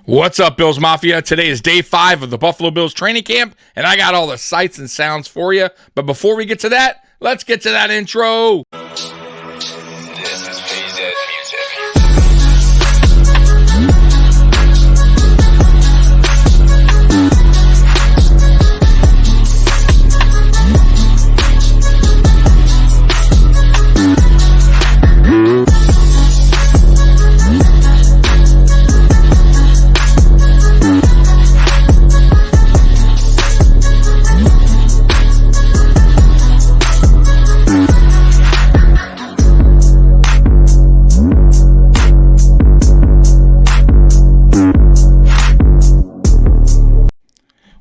What's up, Bills Mafia? Today is day 5 of the Buffalo Bills training camp, and I got all the sights and sounds for you. But before we get to that, let's get to that intro.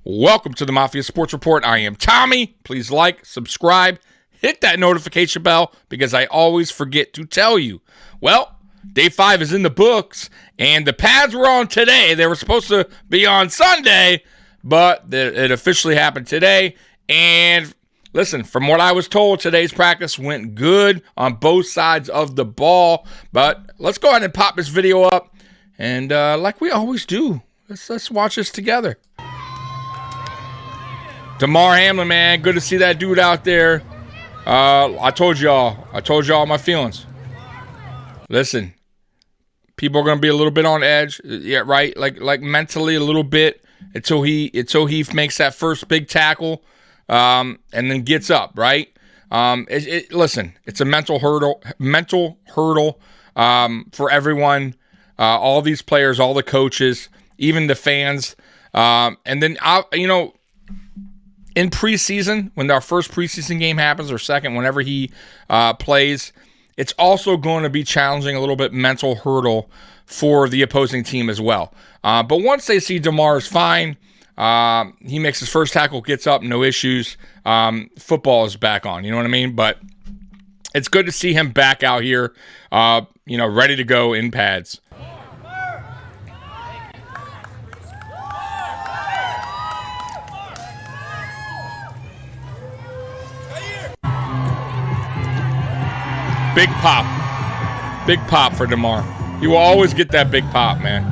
Welcome to the Mafia Sports Report. I am Tommy. Please like, subscribe, hit that notification bell because I always forget to tell you. Well, day 5 is in the books, and the pads were on today. They were supposed to be on Sunday, but it officially happened today. And listen, from what I was told, today's practice went good on both sides of the ball. But let's go ahead and pop this video up, and like we always do, let's watch this together. Damar Hamlin, man, good to see that dude out there. I told y'all my feelings. Listen, people are gonna be a little bit on edge, yeah, right? Like mentally a little bit until he makes that first big tackle, and then gets up, right? Listen, it's a mental hurdle for everyone, all these players, all the coaches, even the fans, and then in preseason, when our first preseason game happens, or second, whenever he plays, it's also going to be challenging, a little bit mental hurdle for the opposing team as well. But once they see Damar is fine, he makes his first tackle, gets up, no issues. Football is back on, you know what I mean? But it's good to see him back out here, ready to go in pads. Big pop for Damar. He will always get that big pop, man.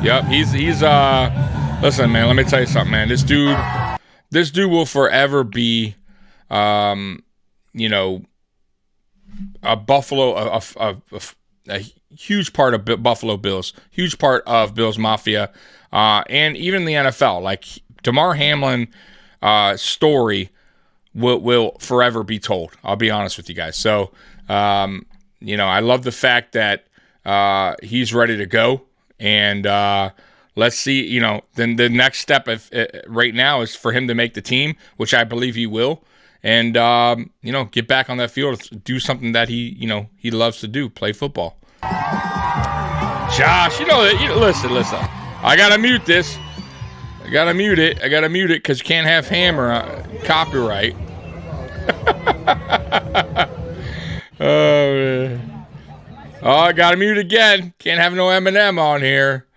Yep, he's listen, man, let me tell you something, man. This dude will forever be a Buffalo, a huge part of Buffalo Bills, huge part of Bills Mafia, and even the NFL. Like, Damar Hamlin story will forever be told. I'll be honest with you guys. So, I love the fact that he's ready to go, and let's see. Then the next step right now is for him to make the team, which I believe he will, and get back on that field, do something that he loves to do, play football. Josh, listen. I gotta mute this. I gotta mute it because you can't have Hammer copyright. Oh, man. Oh, I gotta mute again. Can't have no Eminem on here.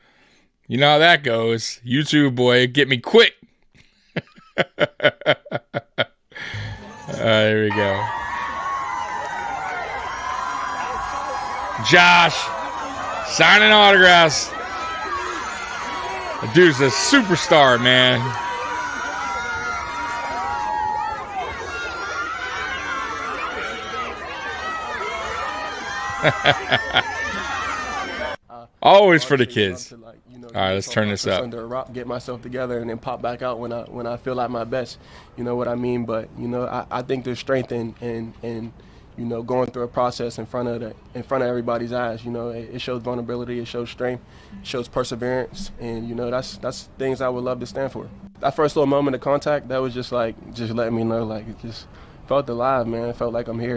You know how that goes. YouTube boy, get me quick. There we go. Josh, signing autographs. The dude's a superstar, man. Always for the kids. All right, let's turn this up. Under a rock, get myself together, and then pop back out when I feel like my best. You know what I mean? But I think there's strength in going through a process in front of everybody's eyes. It shows vulnerability, it shows strength, it shows perseverance, and that's things I would love to stand for. That first little moment of contact, that was just letting me know, like, it just felt alive, man. It felt like I'm here.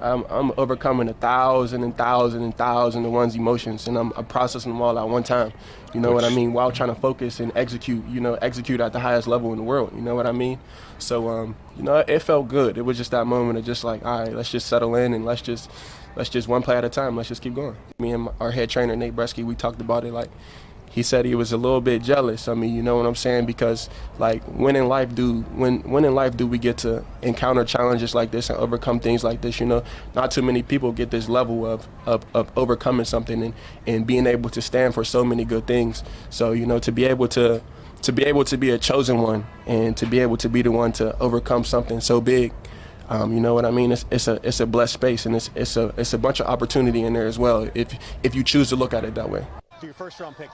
I'm overcoming 1,000 and 1,000 and 1,000 and one's emotions, and I'm processing them all at one time. You know what I mean? While trying to focus and execute at the highest level in the world. You know what I mean? So, it felt good. It was just that moment of just like, all right, let's just settle in and let's just one play at a time. Let's just keep going. Me and our head trainer, Nate Bresky, we talked about it like, he said he was a little bit jealous. I mean, you know what I'm saying? Because like when in life do we get to encounter challenges like this and overcome things like this? You know, not too many people get this level of overcoming something and being able to stand for so many good things. So, you know, to be able to be a chosen one and to be able to be the one to overcome something so big, you know what I mean? It's a blessed space, and it's a bunch of opportunity in there as well if you choose to look at it that way. Your first round pick.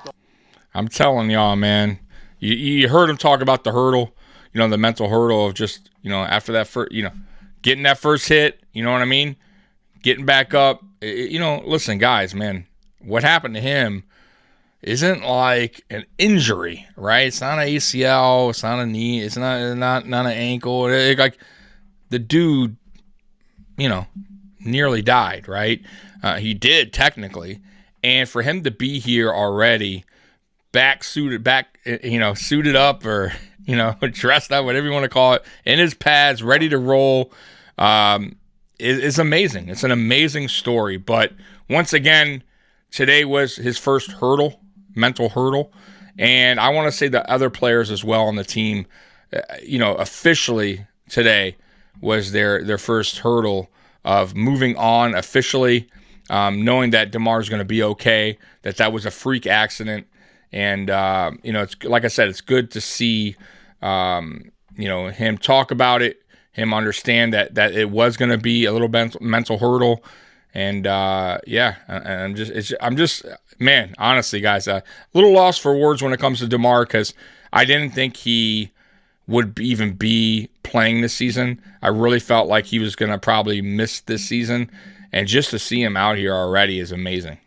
I'm telling y'all, man. You heard him talk about the hurdle, you know, the mental hurdle of just, you know, after that first, you know, getting that first hit, you know what I mean? Getting back up. You know, listen, guys, man, what happened to him isn't like an injury, right? It's not an ACL, it's not a knee, it's not an ankle. Like the dude, you know, nearly died, right? He did technically, and for him to be here already, suited up, or, you know, dressed up, whatever you want to call it, in his pads, ready to roll, is amazing. It's an amazing story. But once again, today was his first hurdle, mental hurdle, and I want to say the other players as well on the team, you know, officially today was their first hurdle of moving on officially, knowing that Damar's going to be okay, that was a freak accident. And, you know, it's like I said, it's good to see, you know, him talk about it, him understand that it was going to be a little mental hurdle. And, yeah, I'm just, man, honestly, guys, a little lost for words when it comes to Damar, because I didn't think he would even be playing this season. I really felt like he was going to probably miss this season. And just to see him out here already is amazing. It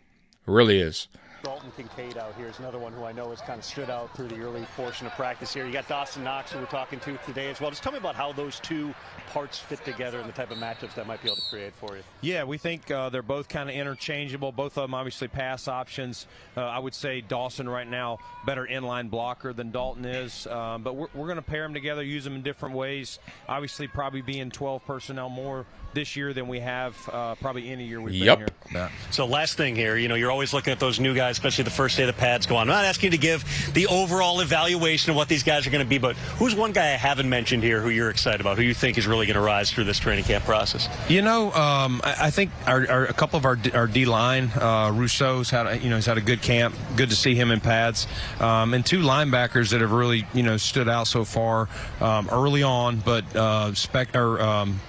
really is. Dalton Kincaid out here is another one who I know has kind of stood out through the early portion of practice here. You got Dawson Knox, who we're talking to today as well. Just tell me about how those two parts fit together and the type of matchups that might be able to create for you. Yeah, we think they're both kind of interchangeable. Both of them obviously pass options. I would say Dawson right now better inline blocker than Dalton is, but we're going to pair them together, use them in different ways. Obviously, probably being 12 personnel more this year than we have probably any year we've been here. Yeah. So last thing here, you know, you're always looking at those new guys, especially the first day the pads go on. I'm not asking you to give the overall evaluation of what these guys are going to be, but who's one guy I haven't mentioned here who you're excited about, who you think is really going to rise through this training camp process? You know, I think a couple of our D-line, Rousseau's he's had a good camp. Good to see him in pads. And two linebackers that have really, you know, stood out so far early on, but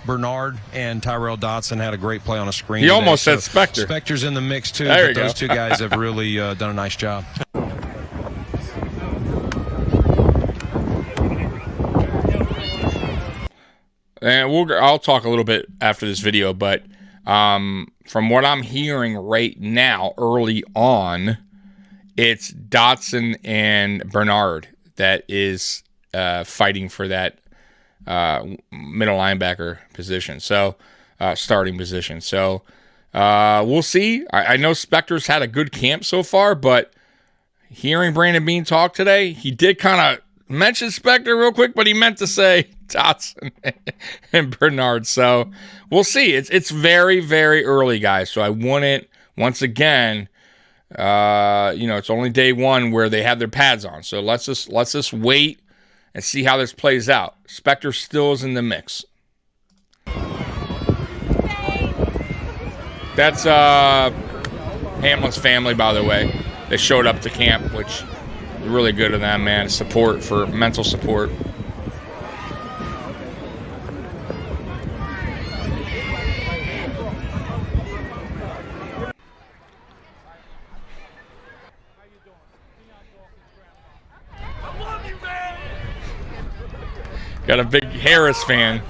Bernard and Tyrell Dotson had a great play on a screen. He today. Almost said Spectre. Spectre's in the mix too, there but those two guys have really done a nice job. And I'll talk a little bit after this video, but from what I'm hearing right now, early on, it's Dotson and Bernard that is fighting for that middle linebacker position, so starting position. So we'll see. I know Spectre's had a good camp so far, but hearing Brandon Beane talk today, he did kind of mention Spectre real quick, but he meant to say Dotson and Bernard. So we'll see. It's very, very early, guys. So I wouldn't, once again, you know, it's only day one where they have their pads on. So let's just wait and see how this plays out. Spectre still is in the mix. That's Hamlin's family, by the way. They showed up to camp, which is really good of them, man. Support for mental support. Got a big Harris fan.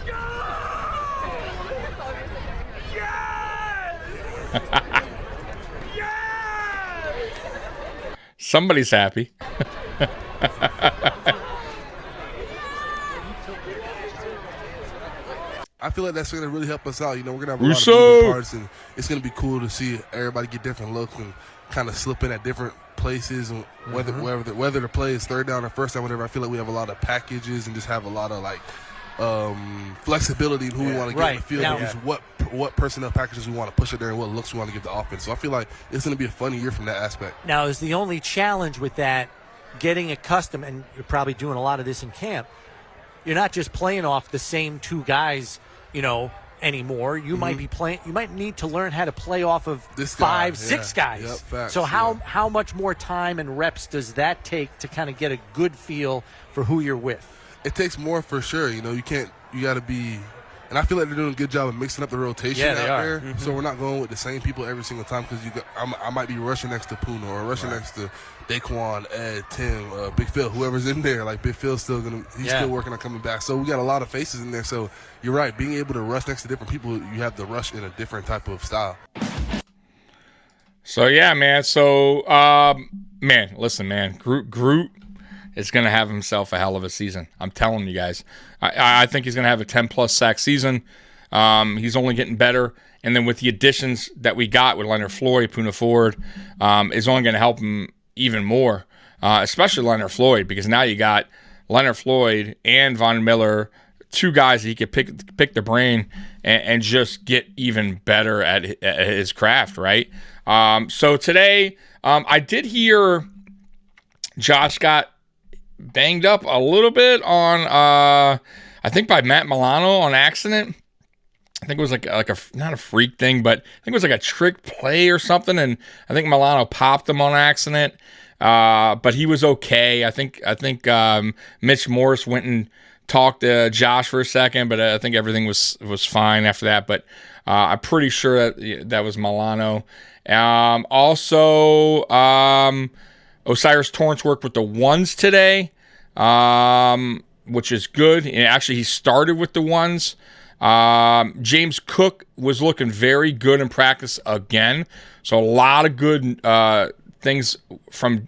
Somebody's happy. I feel like that's going to really help us out. You know, we're going to have a Rousseau. lot of moving parts, and it's going to be cool to see everybody get different looks and kind of slip in at different places, and whether the play is third down or first down, whatever. I feel like we have a lot of packages and just have a lot of like flexibility in who we want to get in the field, Now, and just what personnel packages we want to push it there and what looks we want to give the offense. So I feel like it's going to be a funny year from that aspect. Now, is the only challenge with that getting accustomed, and you're probably doing a lot of this in camp, you're not just playing off the same two guys, anymore. You might be playing. You might need to learn how to play off of This five, guy, six yeah. guys. Yep, facts, so how yeah. how much more time and reps does that take to kind of get a good feel for who you're with? It takes more for sure. You got to be, and I feel like they're doing a good job of mixing up the rotation Yeah, they out are. there. So we're not going with the same people every single time because I might be rushing next to Puna or rushing next to Daquan, Ed, Tim, Big Phil, whoever's in there. Like Big Phil's still still working on coming back. So we got a lot of faces in there. So you're right, being able to rush next to different people, you have to rush in a different type of style. So yeah, man. So listen, man. Groot is gonna have himself a hell of a season. I'm telling you guys. I think he's gonna have a 10+ sack season. He's only getting better, and then with the additions that we got with Leonard Floyd, Puna Ford, is only gonna help him even more. Especially Leonard Floyd, because now you got Leonard Floyd and Von Miller, two guys that he could pick the brain and just get even better at his craft, right? So today, I did hear Josh got banged up a little bit on, I think by Matt Milano on accident. I think it was like a not a freak thing, but I think it was like a trick play or something, and I think Milano popped him on accident. But he was okay. I think Mitch Morris went and talked to Josh for a second, but I think everything was fine after that. But I'm pretty sure that was Milano. Also, Osiris Torrance worked with the ones today, which is good. And actually, he started with the ones. James Cook was looking very good in practice again. So a lot of good things from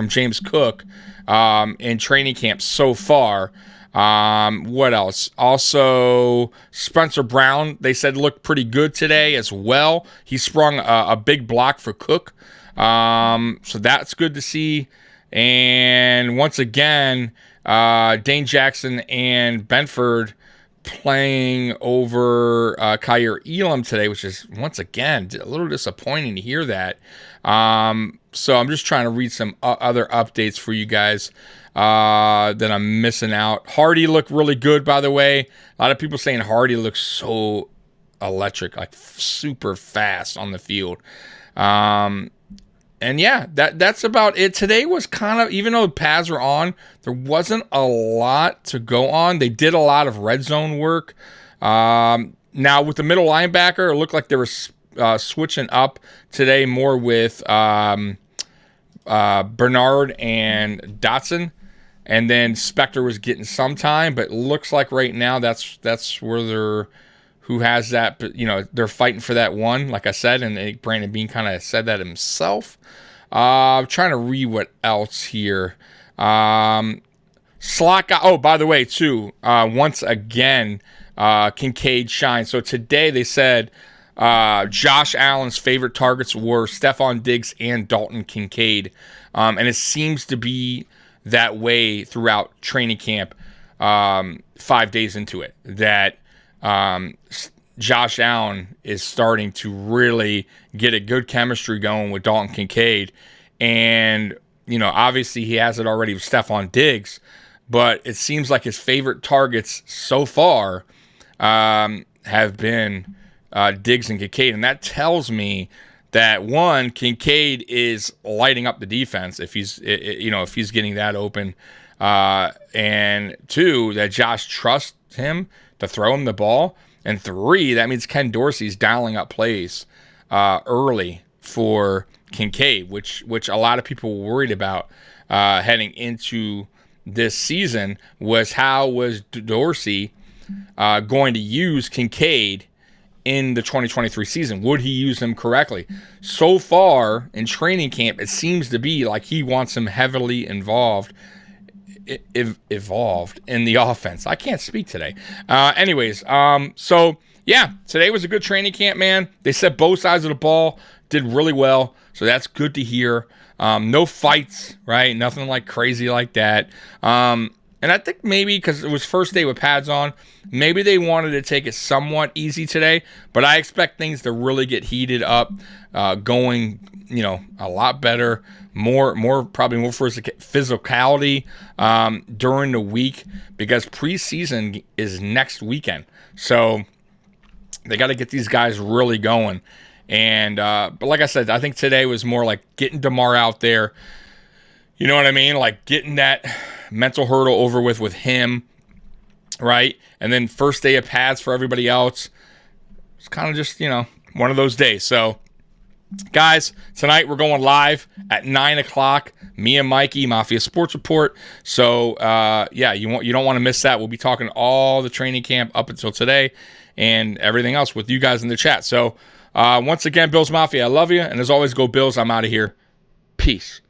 James Cook in training camp so far. What else? Also, Spencer Brown, they said looked pretty good today as well. He sprung a big block for Cook. So that's good to see. And once again, Dane Jackson and Benford playing over Kyer Elam today, which is, once again, a little disappointing to hear that. So I'm just trying to read some other updates for you guys that I'm missing out. Hardy looked really good, by the way. A lot of people saying Hardy looks so electric, like super fast on the field. And yeah, that's about it. Today was kind of, even though pads were on, there wasn't a lot to go on. They did a lot of red zone work. Now with the middle linebacker, it looked like they were switching up today more with Bernard and Dotson. And then Spector was getting some time, but it looks like right now that's where who has that, but they're fighting for that one, like I said, and Brandon Beane kind of said that himself. I'm trying to read what else here. Slot guy. Oh, by the way, too, once again, Kincaid shined. So today they said Josh Allen's favorite targets were Stephon Diggs and Dalton Kincaid, and it seems to be that way throughout training camp. 5 days into it, that Josh Allen is starting to really get a good chemistry going with Dalton Kincaid. And, obviously he has it already with Stephon Diggs, but it seems like his favorite targets so far have been Diggs and Kincaid. And that tells me that, one, Kincaid is lighting up the defense if he's getting that open. And two, that Josh trusts him to throw him the ball. And three, that means Ken Dorsey's dialing up plays early for Kincaid, which a lot of people were worried about heading into this season, was how was Dorsey going to use Kincaid in the 2023 season? Would he use him correctly? So far in training camp, it seems to be like he wants him heavily evolved in the offense. I can't speak today. So yeah, today was a good training camp, man. They said both sides of the ball did really well, so that's good to hear. No fights, right? Nothing like crazy like that. And I think maybe because it was first day with pads on, maybe they wanted to take it somewhat easy today. But I expect things to really get heated up, going, a lot better, probably more physicality during the week, because preseason is next weekend. So they got to get these guys really going. And but like I said, I think today was more like getting Damar out there. You know what I mean? Like getting that mental hurdle over with him, right? And then first day of pads for everybody else. It's kind of just, one of those days. So, guys, tonight we're going live at 9 o'clock. Me and Mikey, Mafia Sports Report. So, you don't want to miss that. We'll be talking all the training camp up until today and everything else with you guys in the chat. So, once again, Bills Mafia, I love you. And as always, go Bills. I'm out of here. Peace.